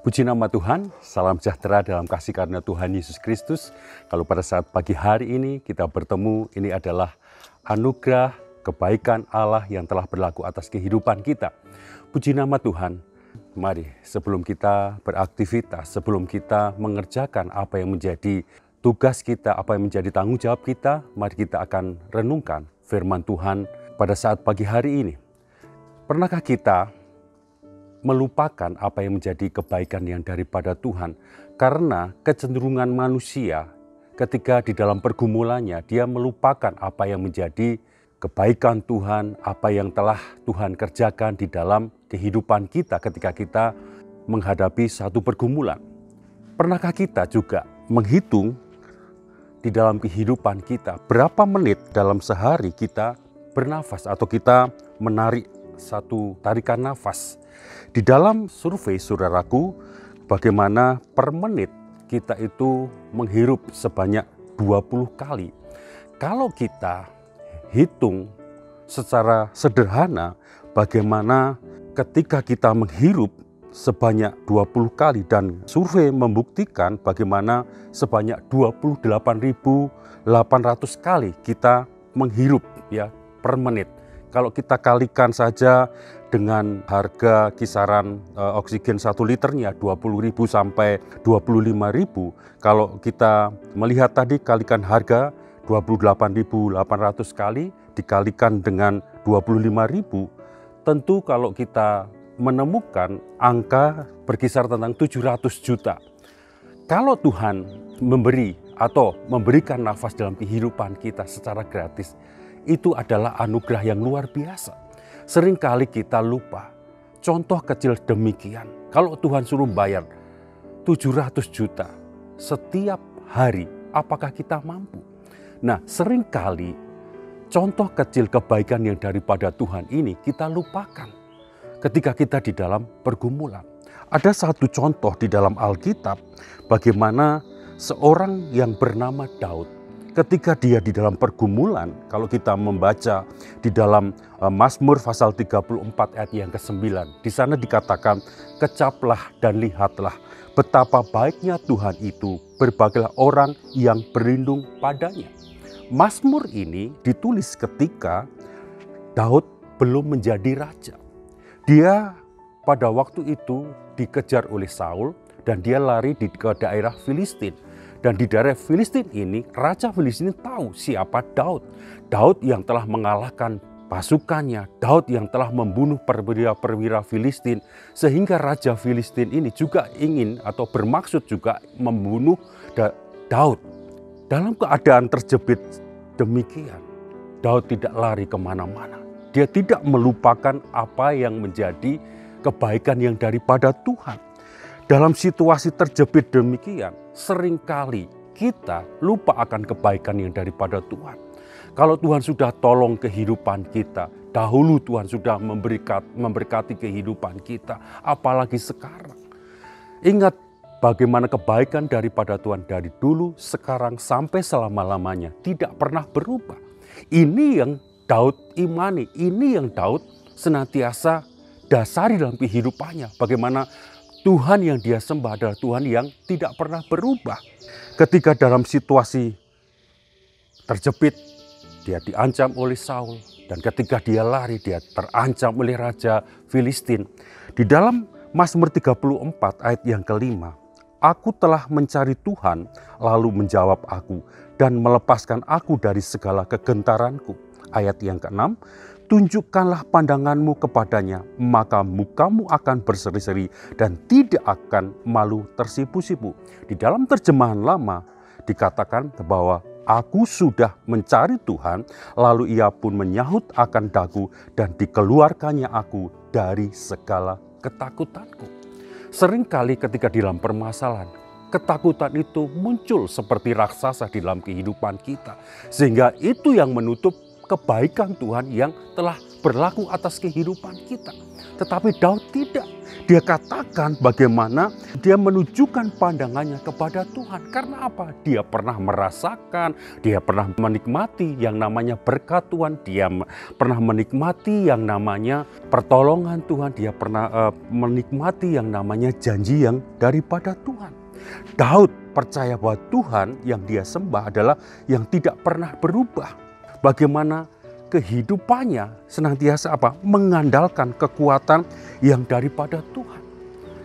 Puji nama Tuhan, salam sejahtera dalam kasih karunia Tuhan Yesus Kristus. Kalau pada saat pagi hari ini kita bertemu, ini adalah anugerah kebaikan Allah yang telah berlaku atas kehidupan kita. Puji nama Tuhan. Mari sebelum kita beraktivitas, sebelum kita mengerjakan apa yang menjadi tugas kita, apa yang menjadi tanggung jawab kita, mari kita akan renungkan firman Tuhan pada saat pagi hari ini. Pernahkah kita melupakan apa yang menjadi kebaikan yang daripada Tuhan? Karena kecenderungan manusia ketika di dalam pergumulannya, dia melupakan apa yang menjadi kebaikan Tuhan, apa yang telah Tuhan kerjakan di dalam kehidupan kita ketika kita menghadapi satu pergumulan. Pernahkah kita juga menghitung di dalam kehidupan kita berapa menit dalam sehari kita bernafas atau kita menarik satu tarikan nafas? Di dalam survei saudaraku, bagaimana per menit kita itu menghirup sebanyak 20 kali. Kalau kita hitung secara sederhana, bagaimana ketika kita menghirup sebanyak 20 kali dan survei membuktikan bagaimana sebanyak 28.800 kali kita menghirup ya per menit. Kalau kita kalikan saja dengan harga kisaran oksigen 1 liternya 20.000 sampai 25.000, kalau kita melihat tadi kalikan harga 28.800 kali dikalikan dengan 25.000, tentu kalau kita menemukan angka berkisar tentang 700 juta. Kalau Tuhan memberi atau memberikan nafas dalam kehidupan kita secara gratis, itu adalah anugerah yang luar biasa. Seringkali kita lupa. Contoh kecil demikian. Kalau Tuhan suruh bayar 700 juta setiap hari, apakah kita mampu? Nah, seringkali contoh kecil kebaikan yang daripada Tuhan ini kita lupakan ketika kita di dalam pergumulan. Ada satu contoh di dalam Alkitab bagaimana seorang yang bernama Daud, ketika dia di dalam pergumulan, kalau kita membaca di dalam Mazmur pasal 34 ayat yang ke-9, di sana dikatakan, "Kecaplah dan lihatlah betapa baiknya Tuhan itu, berbagailah orang yang berlindung padanya." Mazmur ini ditulis ketika Daud belum menjadi raja. Dia pada waktu itu dikejar oleh Saul dan dia lari ke daerah Filistin. Dan di daerah Filistin ini, Raja Filistin tahu siapa Daud. Daud yang telah mengalahkan pasukannya, Daud yang telah membunuh perwira-perwira Filistin. Sehingga Raja Filistin ini juga ingin atau bermaksud juga membunuh Daud. Dalam keadaan terjepit demikian, Daud tidak lari kemana-mana. Dia tidak melupakan apa yang menjadi kebaikan yang daripada Tuhan. Dalam situasi terjepit demikian, seringkali kita lupa akan kebaikan yang daripada Tuhan. Kalau Tuhan sudah tolong kehidupan kita, dahulu Tuhan sudah memberkati kehidupan kita, apalagi sekarang. Ingat bagaimana kebaikan daripada Tuhan dari dulu, sekarang, sampai selama-lamanya tidak pernah berubah. Ini yang Daud imani, ini yang Daud senantiasa dasari dalam kehidupannya. Bagaimana Tuhan yang dia sembah adalah Tuhan yang tidak pernah berubah. Ketika dalam situasi terjepit, dia diancam oleh Saul. Dan ketika dia lari, dia terancam oleh Raja Filistin. Di dalam Mazmur 34 ayat yang ke-5, "Aku telah mencari Tuhan, lalu menjawab aku, dan melepaskan aku dari segala kegentaranku." Ayat yang ke-6, "Tunjukkanlah pandanganmu kepadanya, maka mukamu akan berseri-seri dan tidak akan malu tersipu-sipu." Di dalam terjemahan lama dikatakan bahwa "Aku sudah mencari Tuhan, lalu ia pun menyahut akan daku dan dikeluarkannya aku dari segala ketakutanku." Seringkali ketika di dalam permasalahan, ketakutan itu muncul seperti raksasa di dalam kehidupan kita. Sehingga itu yang menutup kebaikan Tuhan yang telah berlaku atas kehidupan kita. Tetapi Daud tidak. Dia katakan bagaimana dia menunjukkan pandangannya kepada Tuhan. Karena apa? Dia pernah merasakan, dia pernah menikmati yang namanya berkat Tuhan. Dia pernah menikmati yang namanya pertolongan Tuhan. Dia pernah menikmati yang namanya janji yang daripada Tuhan. Daud percaya bahwa Tuhan yang dia sembah adalah yang tidak pernah berubah. Bagaimana kehidupannya senantiasa mengandalkan kekuatan yang daripada Tuhan.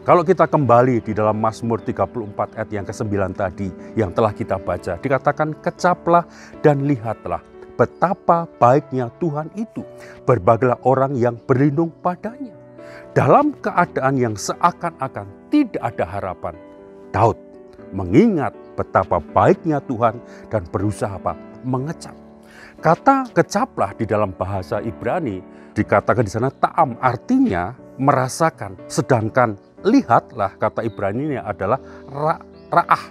Kalau kita kembali di dalam Mazmur 34 ayat yang ke-9 tadi yang telah kita baca, dikatakan kecaplah dan lihatlah betapa baiknya Tuhan itu. Berbahagialah orang yang berlindung padanya. Dalam keadaan yang seakan-akan tidak ada harapan, Daud mengingat betapa baiknya Tuhan dan berusaha mengecap. Kata kecaplah di dalam bahasa Ibrani dikatakan di sana ta'am, artinya merasakan. Sedangkan lihatlah kata Ibrani-nya adalah ra'ah,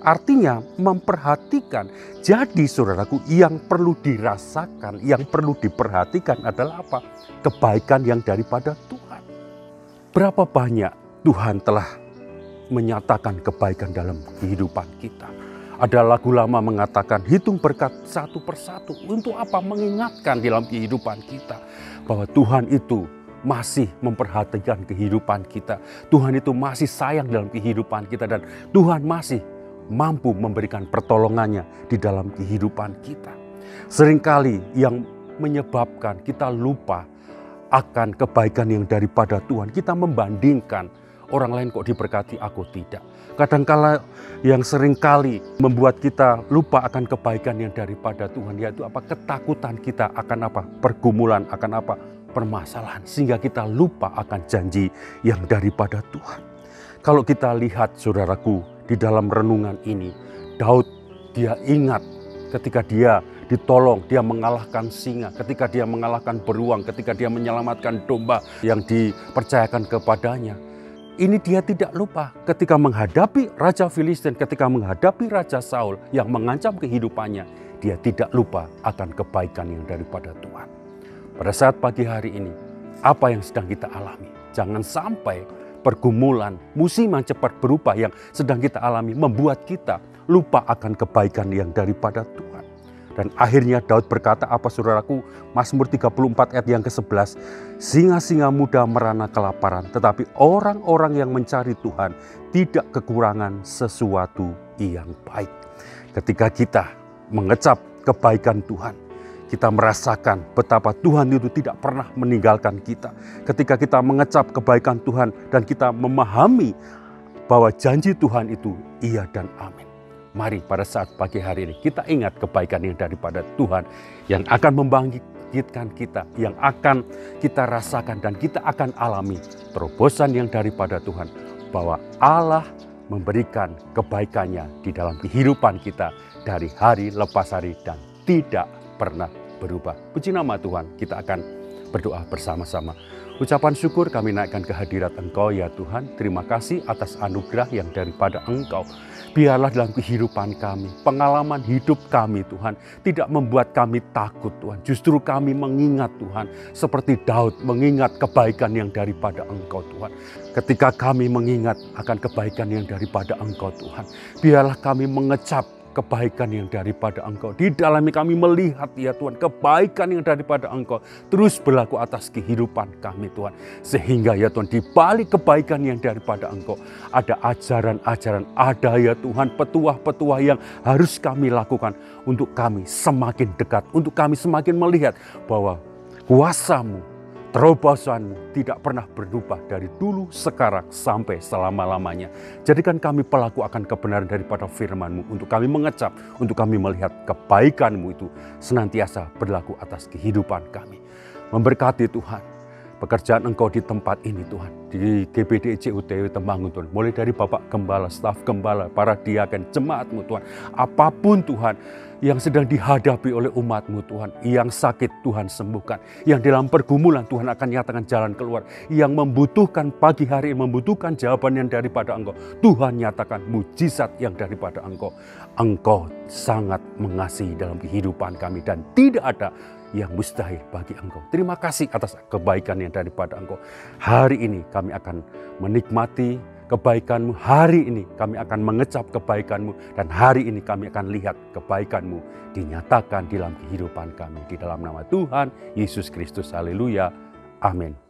artinya memperhatikan. Jadi saudaraku, yang perlu dirasakan, yang perlu diperhatikan adalah apa? Kebaikan yang daripada Tuhan. Berapa banyak Tuhan telah menyatakan kebaikan dalam kehidupan kita. Ada lagu lama mengatakan hitung berkat satu persatu. Untuk apa? Mengingatkan dalam kehidupan kita bahwa Tuhan itu masih memperhatikan kehidupan kita. Tuhan itu masih sayang dalam kehidupan kita dan Tuhan masih mampu memberikan pertolongannya di dalam kehidupan kita. Seringkali yang menyebabkan kita lupa akan kebaikan yang daripada Tuhan, kita membandingkan orang lain kok diberkati, aku tidak. Kadangkala yang seringkali membuat kita lupa akan kebaikan yang daripada Tuhan, yaitu ketakutan kita akan pergumulan, akan permasalahan, sehingga kita lupa akan janji yang daripada Tuhan. Kalau kita lihat saudaraku di dalam renungan ini, Daud dia ingat ketika dia ditolong, dia mengalahkan singa, ketika dia mengalahkan beruang, ketika dia menyelamatkan domba yang dipercayakan kepadanya. Ini dia tidak lupa ketika menghadapi Raja Filistin, ketika menghadapi Raja Saul yang mengancam kehidupannya. Dia tidak lupa akan kebaikan yang daripada Tuhan. Pada saat pagi hari ini, apa yang sedang kita alami? Jangan sampai pergumulan, musiman cepat berubah yang sedang kita alami membuat kita lupa akan kebaikan yang daripada Tuhan. Dan akhirnya Daud berkata saudaraku? Mazmur 34 ayat yang ke-11. Singa-singa muda merana kelaparan, tetapi orang-orang yang mencari Tuhan tidak kekurangan sesuatu yang baik. Ketika kita mengecap kebaikan Tuhan, kita merasakan betapa Tuhan itu tidak pernah meninggalkan kita. Ketika kita mengecap kebaikan Tuhan dan kita memahami bahwa janji Tuhan itu iya dan amin. Mari pada saat pagi hari ini kita ingat kebaikan yang daripada Tuhan yang akan membangkitkan kita, yang akan kita rasakan dan kita akan alami terobosan yang daripada Tuhan. Bahwa Allah memberikan kebaikannya di dalam kehidupan kita dari hari lepas hari dan tidak pernah berubah. Puji nama Tuhan, kita akan berdoa bersama-sama. Ucapan syukur kami naikkan ke hadirat Engkau ya Tuhan. Terima kasih atas anugerah yang daripada Engkau. Biarlah dalam kehidupan kami, pengalaman hidup kami Tuhan, tidak membuat kami takut Tuhan. Justru kami mengingat Tuhan, seperti Daud mengingat kebaikan yang daripada Engkau Tuhan. Ketika kami mengingat akan kebaikan yang daripada Engkau Tuhan, biarlah kami mengecap kebaikan yang daripada Engkau. Di dalamnya kami melihat ya Tuhan, kebaikan yang daripada Engkau terus berlaku atas kehidupan kami Tuhan. Sehingga ya Tuhan, di balik kebaikan yang daripada Engkau ada ajaran-ajaran, ada ya Tuhan petuah-petuah yang harus kami lakukan untuk kami semakin dekat, untuk kami semakin melihat bahwa kuasa-Mu, terobosanmu tidak pernah berubah dari dulu, sekarang, sampai selama-lamanya. Jadikan kami pelaku akan kebenaran daripada firman-Mu, untuk kami mengecap, untuk kami melihat kebaikan-Mu itu senantiasa berlaku atas kehidupan kami. Memberkati Tuhan pekerjaan Engkau di tempat ini Tuhan, di GBD CUTW Temanggung Tuhan. Mulai dari Bapak Gembala, staf Gembala, para diaken, jemaat-Mu Tuhan. Apapun Tuhan yang sedang dihadapi oleh umat-Mu Tuhan. Yang sakit Tuhan sembuhkan. Yang dalam pergumulan Tuhan akan nyatakan jalan keluar. Yang membutuhkan pagi hari, membutuhkan jawaban yang daripada Engkau. Tuhan nyatakan mujizat yang daripada Engkau. Engkau sangat mengasihi dalam kehidupan kami. Dan tidak ada yang mustahil bagi Engkau. Terima kasih atas kebaikan yang daripada Engkau. Hari ini kami akan menikmati kebaikan-Mu. Hari ini kami akan mengecap kebaikan-Mu. Dan hari ini kami akan lihat kebaikan-Mu dinyatakan dalam kehidupan kami. Di dalam nama Tuhan Yesus Kristus. Haleluya. Amin.